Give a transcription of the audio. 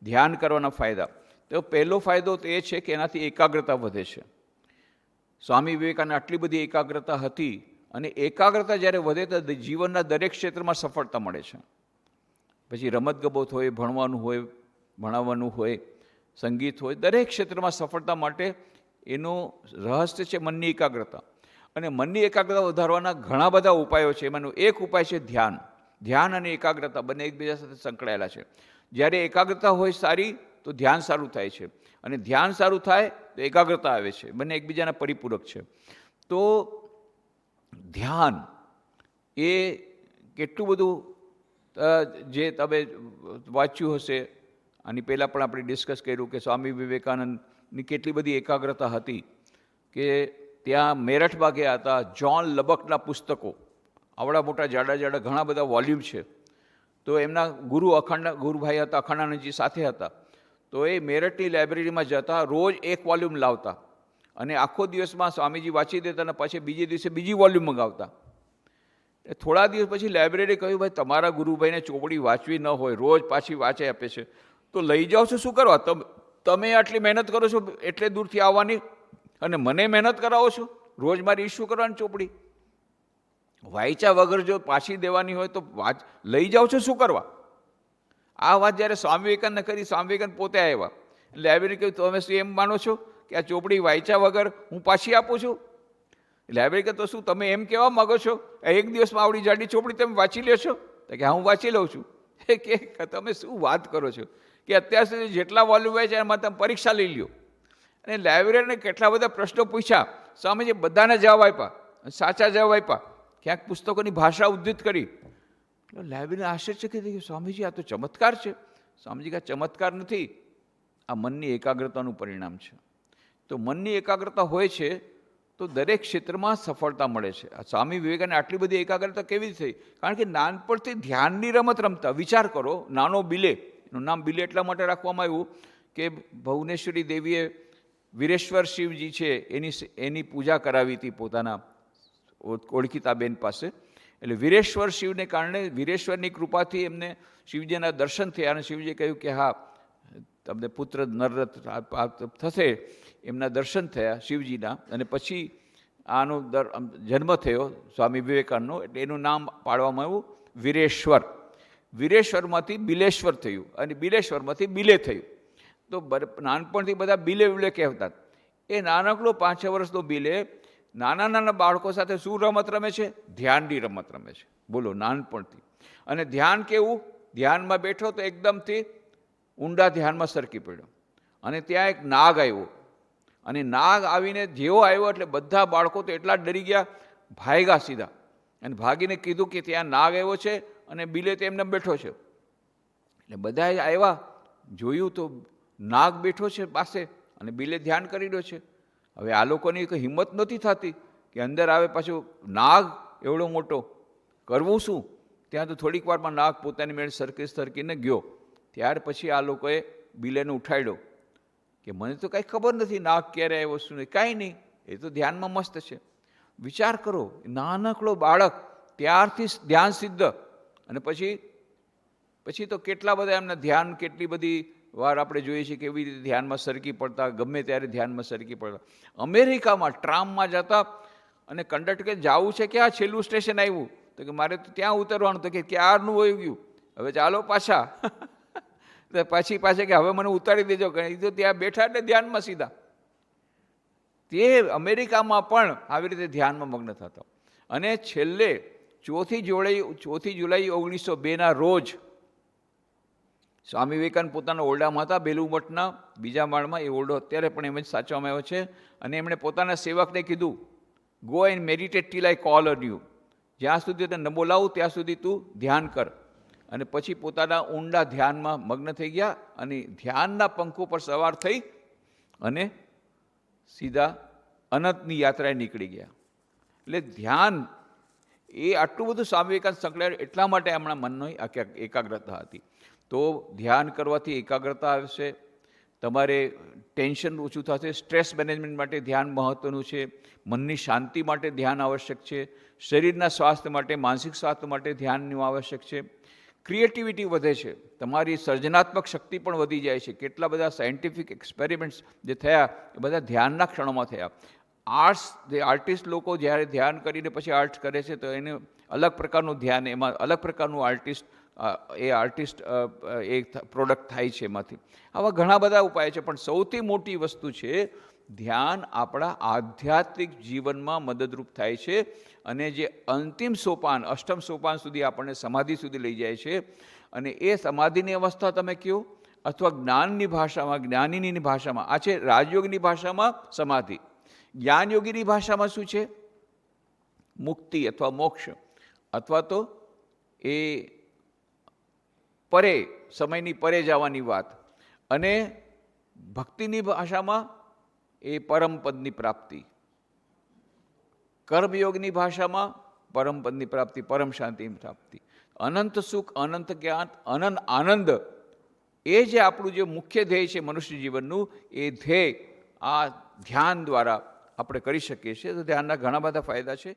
ધ્યાન કરવાના ફાયદા. તો પહેલો ફાયદો તો એ છે કે એનાથી એકાગ્રતા વધે છે. સ્વામી વિવેકાનંદ આટલી બધી એકાગ્રતા હતી, અને એકાગ્રતા જ્યારે વધે તો જીવનના દરેક ક્ષેત્રમાં સફળતા મળે છે. પછી રમતગમત હોય, ભણવાનું હોય, ભણાવવાનું હોય, સંગીત હોય, દરેક ક્ષેત્રમાં સફળતા માટે એનું રહસ્ય છે મનની એકાગ્રતા. અને મનની એકાગ્રતા વધારવાના ઘણા બધા ઉપાયો છે. એમાંનો એક ઉપાય છે ધ્યાન. ધ્યાન અને એકાગ્રતા બંને એકબીજા સાથે સંકળાયેલા છે. જ્યારે એકાગ્રતા હોય સારી તો ધ્યાન સારું થાય છે, અને ધ્યાન સારું થાય તો એકાગ્રતા આવે છે. બંને એકબીજાના પરિપૂરક છે. તો ધ્યાન એ કેટલું બધું જે તમે વાંચ્યું હશે, આની પહેલાં પણ આપણે ડિસ્કસ કર્યું કે સ્વામી વિવેકાનંદની કેટલી બધી એકાગ્રતા હતી કે ત્યાં મેરઠ ગયા હતા. જ્હોન લબકના પુસ્તકો આવડા મોટા જાડા જાડા ઘણા બધા વોલ્યુમ છે. તો એમના ગુરુભાઈ હતા, અખંડાનંદજી સાથે હતા. તો એ મેરઠની લાઇબ્રેરીમાં જતા, રોજ એક વોલ્યુમ લાવતા, અને આખો દિવસમાં સ્વામીજી વાંચી દેતા, અને પછી બીજે દિવસે બીજી વોલ્યુમ મંગાવતા. થોડા દિવસ પછી લાઇબ્રેરીએ કહ્યું, ભાઈ તમારા ગુરુભાઈને ચોપડી વાંચવી ન હોય, રોજ પાછી વાંચે આપે છે, તો લઈ જાઓ છો શું કરવા? તમે આટલી મહેનત કરો છો એટલે દૂરથી આવવાની, અને મને મહેનત કરાવો છો, રોજ મારી ઇશ્યુ કરવાની ચોપડી વાંચ્યા વગર જો પાછી દેવાની હોય તો લઈ જાઓ છો શું કરવા? આ વાત જ્યારે સ્વામી વિવેકાનંદને કરી, સ્વામી વિવેકાનંદ પોતે આવ્યા. લાઇબ્રેરી કહ્યું, તમે શું એમ માનો છો કે આ ચોપડી વાંચ્યા વગર હું પાછી આપું છું? લાઇબ્રેરી કહે, તો શું તમે એમ કહેવા માગો છો એક દિવસમાં આવડી જાડી ચોપડી તમે વાંચી લેશો? તો કે હા, હું વાંચી લઉં છું. કે તમે શું વાત કરો છો કે અત્યાર સુધી જેટલા વોલ્યુમ વાંચ્યા એમાં તમે પરીક્ષા લઈ લ્યો. અને લાઇબ્રેરીને કેટલા બધા પ્રશ્નો પૂછ્યા, સ્વામીજી બધાને જવાબ આપ્યા, સાચા જવાબ આપ્યા, ક્યાંક પુસ્તકોની ભાષા ઉદ્ધિત કરી. લાઇબ્રેરીને આશ્ચર્ય કે સ્વામીજી આ તો ચમત્કાર છે. સ્વામીજી કે ચમત્કાર નથી, આ મનની એકાગ્રતાનું પરિણામ છે. તો મનની એકાગ્રતા હોય છે તો દરેક ક્ષેત્રમાં સફળતા મળે છે. આ સ્વામી વિવેકાનંદ આટલી બધી એકાગ્રતા કેવી રીતે થઈ? કારણ કે નાનપણથી ધ્યાનની રમત રમતા. વિચાર કરો, નાનો બિલે, એનું નામ બિલે એટલા માટે રાખવામાં આવ્યું કે ભુવનેશ્વરી દેવીએ વીરેશ્વર શિવજી છે એની પૂજા કરાવી હતી પોતાના ઓળખીતા બેન પાસે. એટલે વીરેશ્વર શિવને કારણે વીરેશ્વરની કૃપાથી એમને શિવજીના દર્શન થયા, અને શિવજીએ કહ્યું કે હા, તમને પુત્ર નરરથ થશે. એમના દર્શન થયા શિવજીના, અને પછી આનો જન્મ થયો સ્વામી વિવેકાનંદનો. એટલે એનું નામ પાડવામાં આવ્યું વીરેશ્વર. વીરેશ્વરમાંથી બિલેશ્વર થયું, અને બિલેશ્વરમાંથી બિલે થયું. તો નાનપણથી બધા બિલે બિલે કહેતા. એ નાનકડો 5-6 વર્ષનો બિલે નાના નાના બાળકો સાથે શું રમત રમે છે? ધ્યાનની રમત રમે છે. બોલો, નાનપણથી. અને ધ્યાન કેવું? ધ્યાનમાં બેઠો તો એકદમથી ઊંડા ધ્યાનમાં સરકી પડ્યો, અને ત્યાં એક નાગ આવ્યો. અને નાગ આવીને જેવો આવ્યો એટલે બધા બાળકો તો એટલા ડરી ગયા, ભાગ્યા સીધા, અને ભાગીને કીધું કે ત્યાં નાગ આવ્યો છે અને બિલે તો એમને બેઠો છે. એટલે બધાએ આવ્યા, જોયું તો નાગ બેઠો છે પાસે, અને બિલે ધ્યાન કરી રહ્યો છે. હવે આ લોકોની કોઈ હિંમત નહોતી થતી કે અંદર આવે, પાછું નાગ એવડો મોટો, કરવું શું? ત્યાં તો થોડીક વારમાં નાગ પોતાની મેળે સરકીને ગયો. ત્યાર પછી આ લોકોએ બિલેને ઉઠાડ્યો કે મને તો કાંઈ ખબર નથી નાગ ક્યારે આવ્યો, શું નહીં, કાંઈ નહીં, એ તો ધ્યાનમાં મસ્ત છે. વિચાર કરો, નાનકડો બાળક ત્યારથી ધ્યાન સિદ્ધ, અને પછી તો કેટલા બધા એમના ધ્યાન, કેટલી બધી વાર આપણે જોઈએ છીએ કેવી રીતે ધ્યાનમાં સરકી પડતા, ગમે ત્યારે ધ્યાનમાં સરકી પડતા. અમેરિકામાં ટ્રામમાં જતા, અને કંડક્ટર કે જવું છે ક્યાં, છેલ્લું સ્ટેશન આવ્યું? તો કે મારે તો ત્યાં ઉતરવાનું. તો કે ક્યારનું વહી ગયું, હવે ચાલો પાછા. પછી કે હવે મને ઉતારી દેજો, તો ત્યાં બેઠા એટલે ધ્યાનમાં સીધા. તે અમેરિકામાં પણ આવી રીતે ધ્યાનમાં મગ્ન થતા. અને છેલ્લે 4 જુલાઈ 1902ના રોજ સ્વામી વિવેકાનંદ પોતાના ઓરડામાં હતા, બેલુમઠના બીજા માળમાં. એ ઓરડો અત્યારે પણ એમ જ સાચવવામાં આવ્યો છે. અને એમણે પોતાના સેવકને કીધું, go and meditate till I call on you. જ્યાં સુધી તને ન બોલાવું ત્યાં સુધી તું ધ્યાન કર. અને પછી પોતાના ઊંડા ધ્યાનમાં મગ્ન થઈ ગયા, અને ધ્યાનના પંખો પર સવાર થઈ અને સીધા અનંતની યાત્રાએ નીકળી ગયા. એટલે ધ્યાન એ આટલું બધું સ્વામી વિવેકાનંદ સંકળાયેલું, એટલા માટે હમણાં મનની એકાગ્રતા હતી. તો ધ્યાન કરવાથી એકાગ્રતા આવશે, તમારે ટેન્શન ઓછું થશે. સ્ટ્રેસ મેનેજમેન્ટ માટે ધ્યાન મહત્ત્વનું છે. મનની શાંતિ માટે ધ્યાન આવશ્યક છે. શરીરના સ્વાસ્થ્ય માટે, માનસિક સ્વાસ્થ્ય માટે ધ્યાનનું આવશ્યક છે. ક્રિએટિવિટી વધે છે, તમારી સર્જનાત્મક શક્તિ પણ વધી જાય છે. કેટલા બધા સાયન્ટિફિક એક્સપેરિમેન્ટ્સ જે થયા એ બધા ધ્યાનના ક્ષણોમાં થયા. આર્ટિસ્ટ લોકો જ્યારે ધ્યાન કરીને પછી આર્ટ કરે છે તો એને અલગ પ્રકારનું ધ્યાન, એમાં અલગ પ્રકારનું આર્ટિસ્ટ એ પ્રોડક્ટ થાય છે એમાંથી. આવા ઘણા બધા ઉપાય છે, પણ સૌથી મોટી વસ્તુ છે ધ્યાન આપણા આધ્યાત્મિક જીવનમાં મદદરૂપ થાય છે. અને જે અંતિમ સોપાન, અષ્ટમ સોપાન સુધી આપણને સમાધિ સુધી લઈ જાય છે. અને એ સમાધિની અવસ્થા તમે કહો અથવા જ્ઞાનની ભાષામાં, જ્ઞાનીની ભાષામાં આ છે રાજયોગની ભાષામાં સમાધિ. જ્ઞાનયોગીની ભાષામાં શું છે? મુક્તિ અથવા મોક્ષ, અથવા તો એ પરે, સમયની પરે જવાની વાત. અને ભક્તિની ભાષામાં એ પરમપદની પ્રાપ્તિ. કર્મયોગની ભાષામાં પરમપદની પ્રાપ્તિ, પરમ શાંતિની પ્રાપ્તિ. અનંત સુખ, અનંત જ્ઞાન, અનંત આનંદ, એ જે આપણું જે મુખ્ય ધ્યેય છે મનુષ્ય જીવનનું, એ ધ્યેય આ ધ્યાન દ્વારા આપણે કરી શકીએ છીએ. તો ધ્યાનના ઘણા બધા ફાયદા છે.